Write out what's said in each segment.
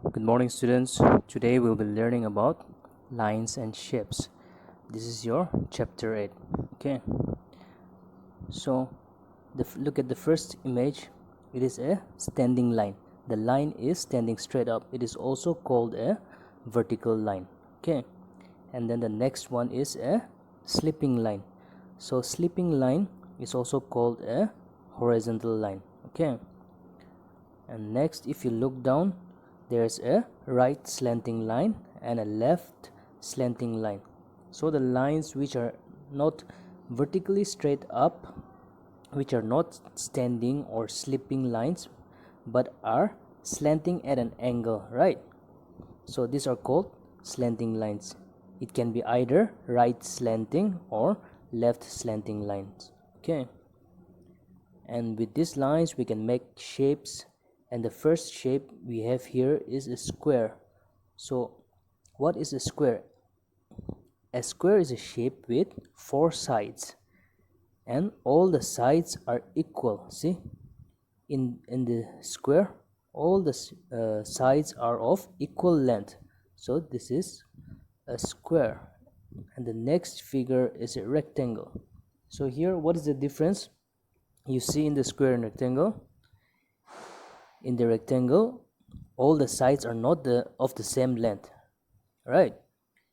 Good morning, students. Today we'll be learning about lines and shapes. This is your chapter 8. Okay, so look at the first image. It is a standing line. The line is standing straight up. It is also called a vertical line. Okay, and then the next one is a slipping line. So slipping line is also called a horizontal line. Okay, and next, if you look down, there's a right slanting line and a left slanting line. So the lines which are not vertically straight up, which are not standing or slipping lines, but are slanting at an angle, right? So these are called slanting lines. It can be either right slanting or left slanting lines. Okay, and with these lines we can make shapes, and the first shape we have here is a square. So what is a square? A square is a shape with 4 sides, and all the sides are equal. See, in the square all the sides are of equal length, so this is a square. And the next figure is a rectangle. So here, what is the difference you see in the square and rectangle? In the rectangle, all the sides are not of the same length, right?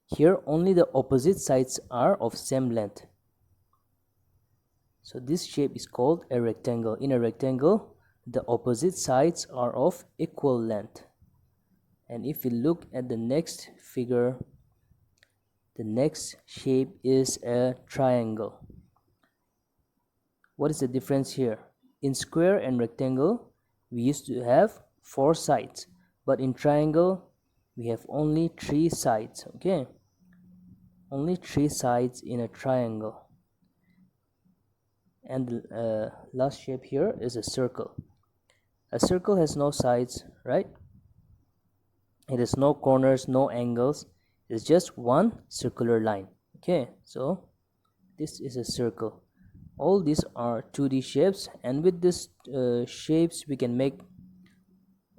Here only the opposite sides are of same length. So this shape is called a rectangle. In a rectangle, the opposite sides are of equal length. And if you look at the next figure, the next shape is a triangle. What is the difference here? In square and rectangle, we used to have 4 sides, but in triangle we have only 3 sides. Okay, only 3 sides in a triangle. And the last shape here is a circle. A circle has no sides, right? It has no corners, no angles. It's just one circular line. Okay, so this is a circle. All these are 2D shapes, and with these shapes we can make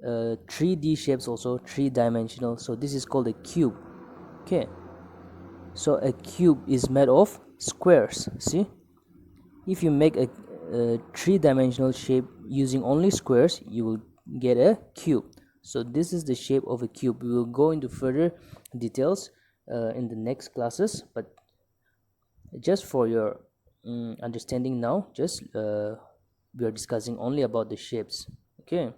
3D shapes also, 3-dimensional. So this is called a cube. Okay, so a cube is made of squares. See, if you make a 3-dimensional shape using only squares, you will get a cube. So this is the shape of a cube. We will go into further details in the next classes, but just for your understanding now, just we are discussing only about the shapes. Okay,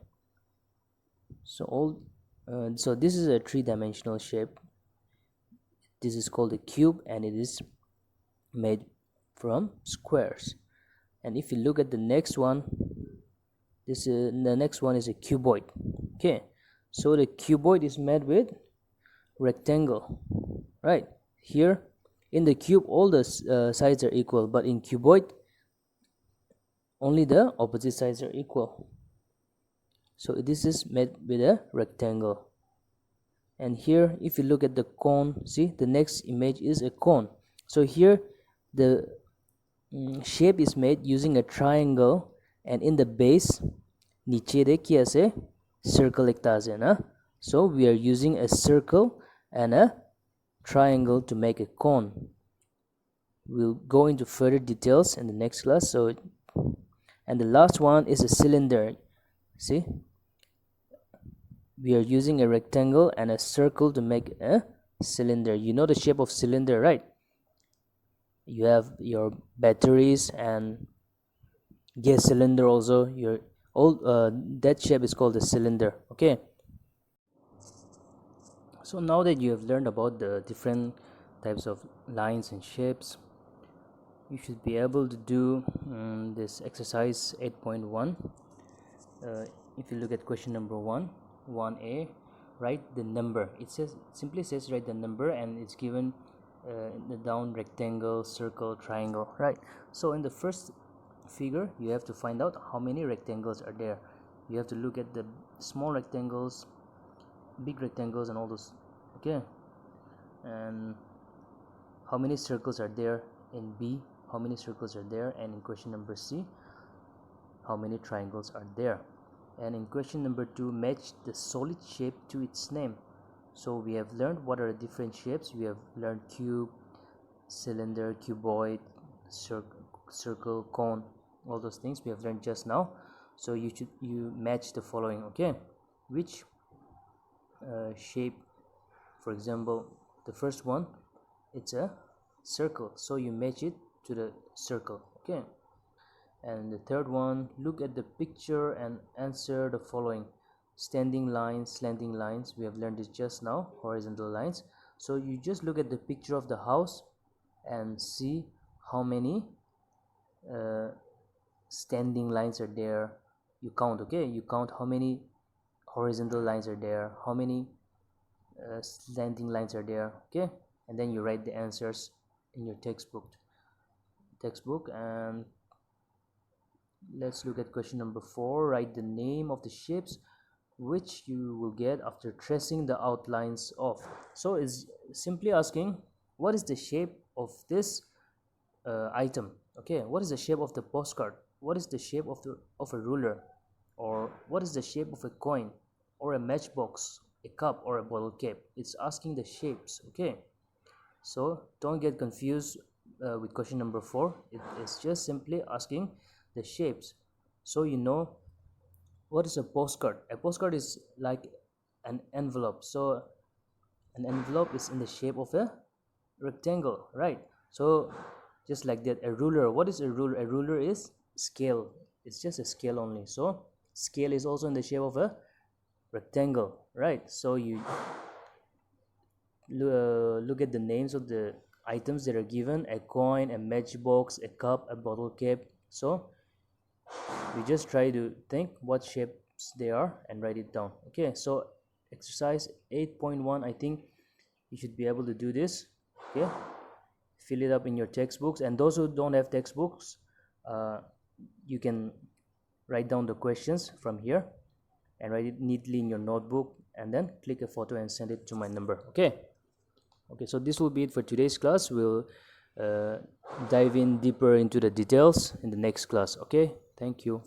so this is a 3-dimensional shape. This is called a cube, and it is made from squares. And if you look at the next one, the next one is a cuboid. Okay, so the cuboid is made with rectangle, right? Here in the cube all the sides are equal, but in cuboid only the opposite sides are equal. So this is made with a rectangle. And here, if you look at the cone, see, the next image is a cone. So here the shape is made using a triangle, and in the base niche de ki ase circle ekta ase na. So we are using a circle and a triangle to make a cone. We'll go into further details in the next class. So, and the last one is a cylinder. See, we are using a rectangle and a circle to make a cylinder. You know the shape of cylinder, right? You have your batteries and gas cylinder also. Your all that shape is called a cylinder. Okay, so now that you have learned about the different types of lines and shapes, you should be able to do this exercise 8.1. If you look at question number 1a, write the number. It simply says write the number, and it's given the down rectangle, circle, triangle, right? So in the first figure you have to find out how many rectangles are there. You have to look at the small rectangles, big rectangles, and all those. Okay, and how many circles are there in B, how many circles are there, and in question number C, how many triangles are there. And in question number 2, match the solid shape to its name. So we have learned what are the different shapes. We have learned cube, cylinder, cuboid, circle, cone, all those things we have learned just now. So you match the following. Okay, which shape, for example, the first one, it's a circle, so you match it to the circle. Okay, and the third one, look at the picture and answer the following. Standing lines, slanting lines, we have learned this just now. Horizontal lines, so you just look at the picture of the house and see how many standing lines are there. You count. Okay, you count how many horizontal lines are there, how many slanting lines are there. Okay, and then you write the answers in your textbook. And let's look at question number 4. Write the name of the shapes which you will get after tracing the outlines of. So it's simply asking, what is the shape of this item? Okay, what is the shape of the postcard? What is the shape of a ruler? Or what is the shape of a coin, or a matchbox, a cup, or a bottle cap? It's asking the shapes. Okay, so don't get confused with question number 4. It is just simply asking the shapes. So you know what is a postcard. A postcard is like an envelope. So an envelope is in the shape of a rectangle, right? So just like that, a ruler, what is a ruler? A ruler is scale. It's just a scale only. So scale is also in the shape of a rectangle, right? So you look at the names of the items that are given: a coin, a matchbox, a cup, a bottle cap. So we just try to think what shapes they are and write it down. Okay, so exercise 8.1, I think you should be able to do this. Okay, fill it up in your textbooks, and those who don't have textbooks, you can write down the questions from here and write it neatly in your notebook, and then click a photo and send it to my number. Okay, so this will be it for today's class. We'll dive in deeper into the details in the next class. Okay, thank you.